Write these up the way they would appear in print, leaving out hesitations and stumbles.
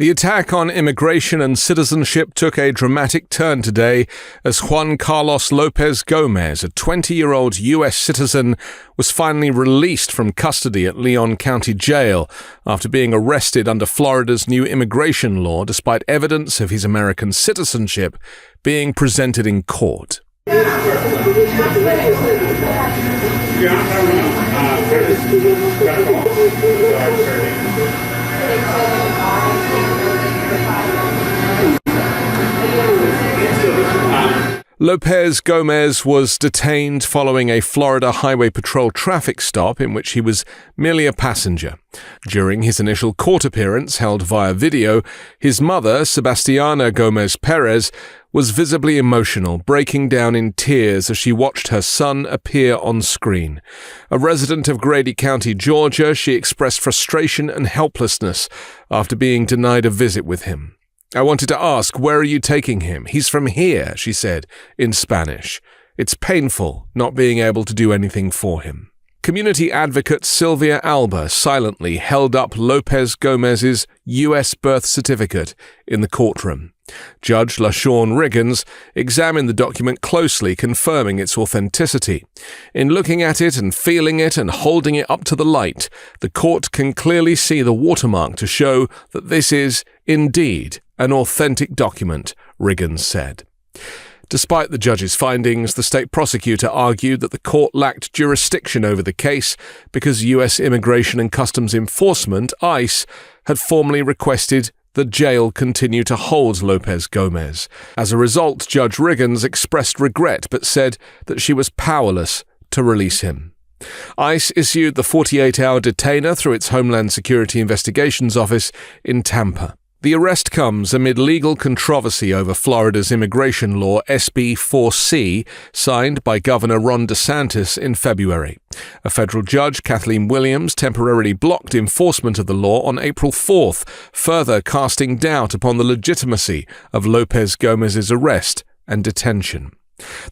The attack on immigration and citizenship took a dramatic turn today as Juan Carlos Lopez-Gomez, a 20-year-old U.S. citizen, was finally released from custody at Leon County Jail after being arrested under Florida's new immigration law despite evidence of his American citizenship being presented in court. Lopez-Gomez was detained following a Florida Highway Patrol traffic stop in which he was merely a passenger. During his initial court appearance, held via video, his mother, Sebastiana Gomez Perez, was visibly emotional, breaking down in tears as she watched her son appear on screen. A resident of Grady County, Georgia, she expressed frustration and helplessness after being denied a visit with him. "I wanted to ask, where are you taking him? He's from here," she said, in Spanish. "It's painful not being able to do anything for him." Community advocate Sylvia Alba silently held up Lopez-Gomez's U.S. birth certificate in the courtroom. Judge LaShawn Riggins examined the document closely, confirming its authenticity. In looking at it and feeling it and holding it up to the light, the court can clearly see the watermark to show that this is, indeed, an authentic document, Riggins said. Despite the judge's findings, the state prosecutor argued that the court lacked jurisdiction over the case because U.S. Immigration and Customs Enforcement, ICE, had formally requested the jail continue to hold Lopez-Gomez. As a result, Judge Riggins expressed regret but said that she was powerless to release him. ICE issued the 48-hour detainer through its Homeland Security Investigations Office in Tampa. The arrest comes amid legal controversy over Florida's immigration law SB 4C, signed by Governor Ron DeSantis in February. A federal judge, Kathleen Williams, temporarily blocked enforcement of the law on April 4th, further casting doubt upon the legitimacy of Lopez-Gomez's arrest and detention.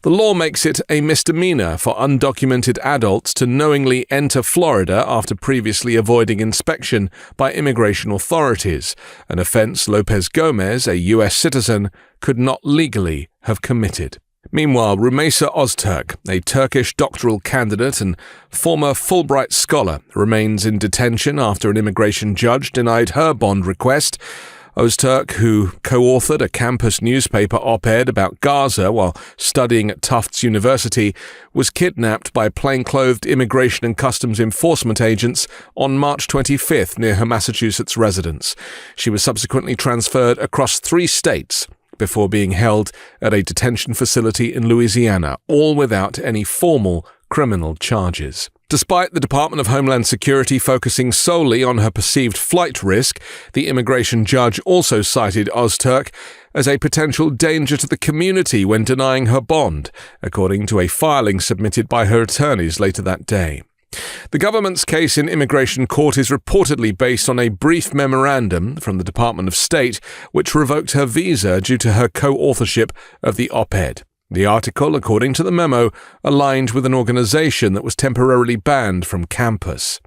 The law makes it a misdemeanor for undocumented adults to knowingly enter Florida after previously avoiding inspection by immigration authorities, an offense Lopez-Gomez, a U.S. citizen, could not legally have committed. Meanwhile, Rümeysa Öztürk, a Turkish doctoral candidate and former Fulbright scholar, remains in detention after an immigration judge denied her bond request. Öztürk, who co-authored a campus newspaper op-ed about Gaza while studying at Tufts University, was kidnapped by plainclothed immigration and customs enforcement agents on March 25th near her Massachusetts residence. She was subsequently transferred across 3 states before being held at a detention facility in Louisiana, all without any formal criminal charges. Despite the Department of Homeland Security focusing solely on her perceived flight risk, the immigration judge also cited Öztürk as a potential danger to the community when denying her bond, according to a filing submitted by her attorneys later that day. The government's case in immigration court is reportedly based on a brief memorandum from the Department of State, which revoked her visa due to her co-authorship of the op-ed. The article, according to the memo, aligned with an organization that was temporarily banned from campus.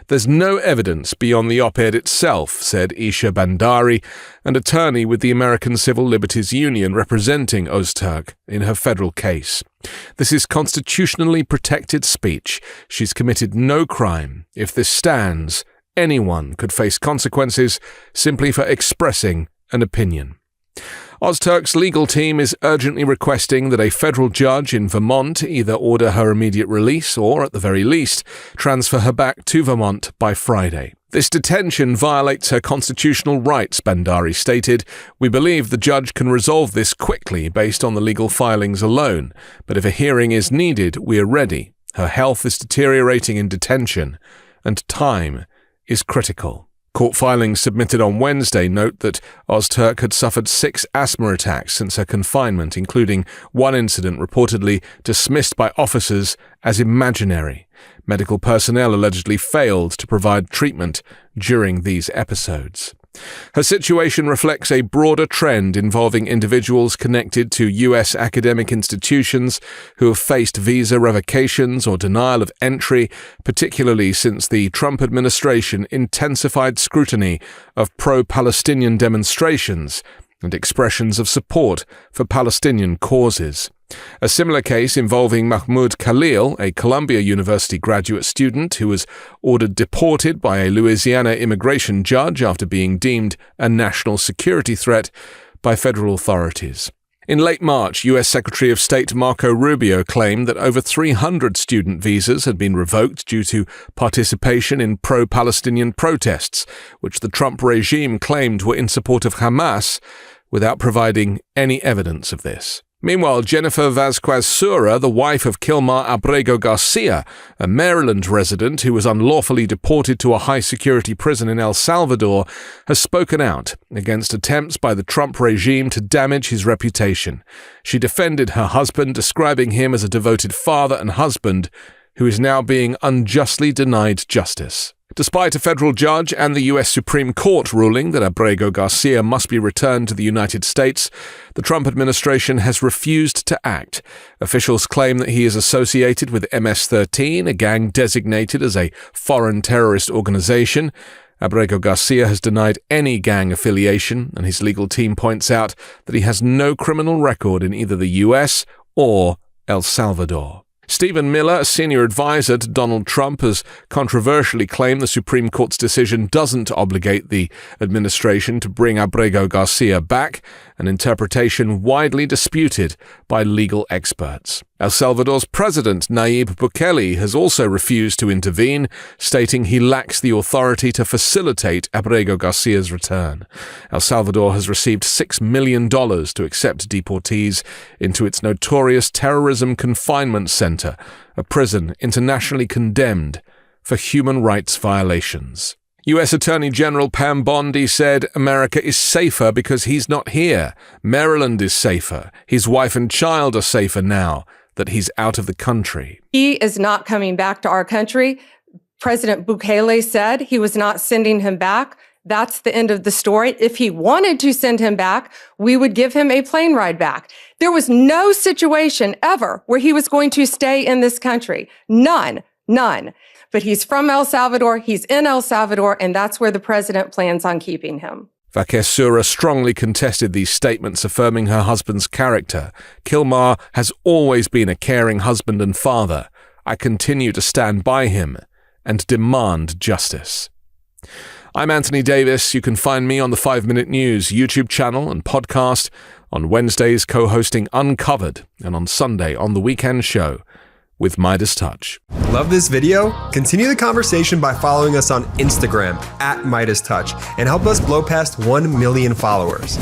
"There's no evidence beyond the op-ed itself," said Isha Bandari, an attorney with the American Civil Liberties Union representing Öztürk in her federal case. "This is constitutionally protected speech. She's committed no crime. If this stands, anyone could face consequences simply for expressing an opinion." Öztürk's legal team is urgently requesting that a federal judge in Vermont either order her immediate release or, at the very least, transfer her back to Vermont by Friday. "This detention violates her constitutional rights," Bandari stated. "We believe the judge can resolve this quickly based on the legal filings alone, but if a hearing is needed, we are ready. Her health is deteriorating in detention, and time is critical." Court filings submitted on Wednesday note that Öztürk had suffered 6 asthma attacks since her confinement, including one incident reportedly dismissed by officers as imaginary. Medical personnel allegedly failed to provide treatment during these episodes. Her situation reflects a broader trend involving individuals connected to U.S. academic institutions who have faced visa revocations or denial of entry, particularly since the Trump administration intensified scrutiny of pro-Palestinian demonstrations and expressions of support for Palestinian causes. A similar case involving Mahmoud Khalil, a Columbia University graduate student who was ordered deported by a Louisiana immigration judge after being deemed a national security threat by federal authorities. In late March, U.S. Secretary of State Marco Rubio claimed that over 300 student visas had been revoked due to participation in pro-Palestinian protests, which the Trump regime claimed were in support of Hamas, without providing any evidence of this. Meanwhile, Jennifer Vazquez-Sura, the wife of Kilmar Abrego Garcia, a Maryland resident who was unlawfully deported to a high-security prison in El Salvador, has spoken out against attempts by the Trump regime to damage his reputation. She defended her husband, describing him as a devoted father and husband who is now being unjustly denied justice. Despite a federal judge and the U.S. Supreme Court ruling that Abrego Garcia must be returned to the United States, the Trump administration has refused to act. Officials claim that he is associated with MS-13, a gang designated as a foreign terrorist organization. Abrego Garcia has denied any gang affiliation, and his legal team points out that he has no criminal record in either the U.S. or El Salvador. Stephen Miller, a senior advisor to Donald Trump, has controversially claimed the Supreme Court's decision doesn't obligate the administration to bring Abrego Garcia back, an interpretation widely disputed by legal experts. El Salvador's president, Nayib Bukele, has also refused to intervene, stating he lacks the authority to facilitate Abrego Garcia's return. El Salvador has received $6 million to accept deportees into its notorious terrorism confinement center, a prison internationally condemned for human rights violations. U.S. Attorney General Pam Bondi said America is safer because he's not here. Maryland is safer. His wife and child are safer now that he's out of the country. He is not coming back to our country. President Bukele said he was not sending him back. That's the end of the story. If he wanted to send him back, we would give him a plane ride back. There was no situation ever where he was going to stay in this country. None. But he's from El Salvador, he's in El Salvador, and that's where the president plans on keeping him. Vazquez-Sura strongly contested these statements, affirming her husband's character. Kilmar has always been a caring husband and father. I continue to stand by him and demand justice. I'm Anthony Davis. You can find me on the 5 Minute News YouTube channel and podcast, on Wednesdays co-hosting Uncovered, and on Sunday on The Weekend Show with MeidasTouch. Love this video? Continue the conversation by following us on Instagram @MeidasTouch and help us blow past 1 million followers.